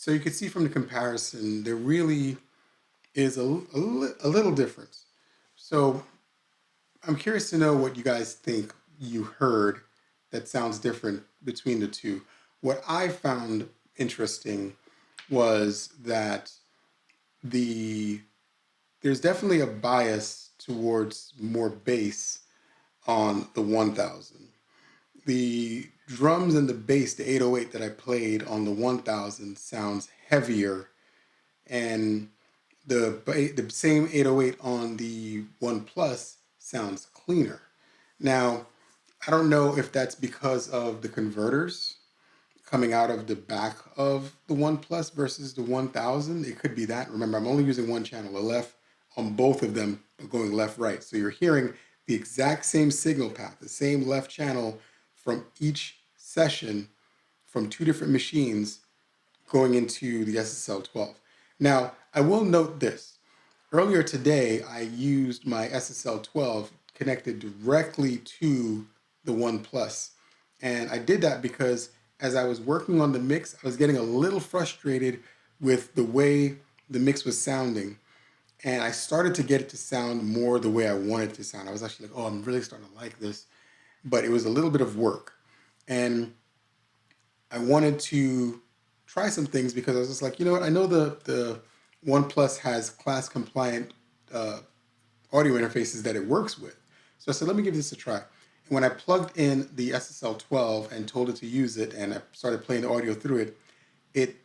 So you can see from the comparison, there really is a little difference. So I'm curious to know what you guys think you heard that sounds different between the two. What I found interesting was that the there's definitely a bias towards more bass on the 1000. The drums and the bass, the 808 that I played on the 1000 sounds heavier, and the same 808 on the One Plus sounds cleaner. Now, I don't know if that's because of the converters coming out of the back of the One Plus versus the 1000. It could be that. Remember, I'm only using one channel, a left on both of them, going left right. So you're hearing the exact same signal path, the same left channel from each session from two different machines going into the SSL-12. Now, I will note this. Earlier today, I used my SSL-12 connected directly to the One Plus. And I did that because as I was working on the mix, I was getting a little frustrated with the way the mix was sounding. And I started to get it to sound more the way I wanted it to sound. I was actually like, oh, I'm really starting to like this. But it was a little bit of work. And I wanted to try some things because I was just like, you know what? I know the One Plus has class compliant audio interfaces that it works with. So I said, let me give this a try. And when I plugged in the SSL-12 and told it to use it, and I started playing the audio through it, it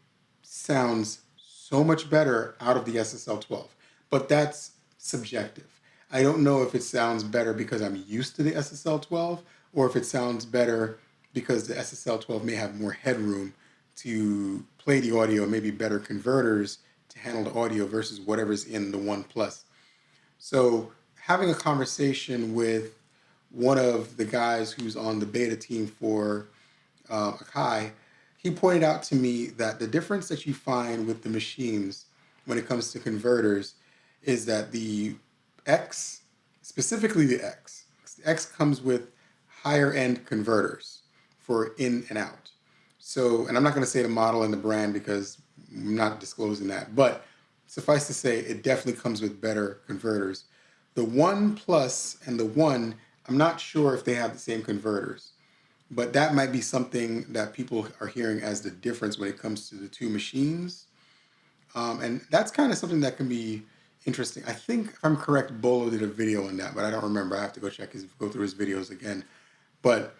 sounds so much better out of the SSL-12. But that's subjective. I don't know if it sounds better because I'm used to the SSL-12 or if it sounds better because the SSL-12 may have more headroom to play the audio, maybe better converters to handle the audio versus whatever's in the One Plus. So having a conversation with one of the guys who's on the beta team for Akai, he pointed out to me that the difference that you find with the machines when it comes to converters is that the X, specifically the X comes with higher end converters for in and out. So, and I'm not going to say the model and the brand because I'm not disclosing that, but suffice to say, it definitely comes with better converters. The One Plus and the One, I'm not sure if they have the same converters, but that might be something that people are hearing as the difference when it comes to the two machines. And that's kind of something that can be interesting. I think, if I'm correct, Bolo did a video on that, but I don't remember. I have to go through his videos again. But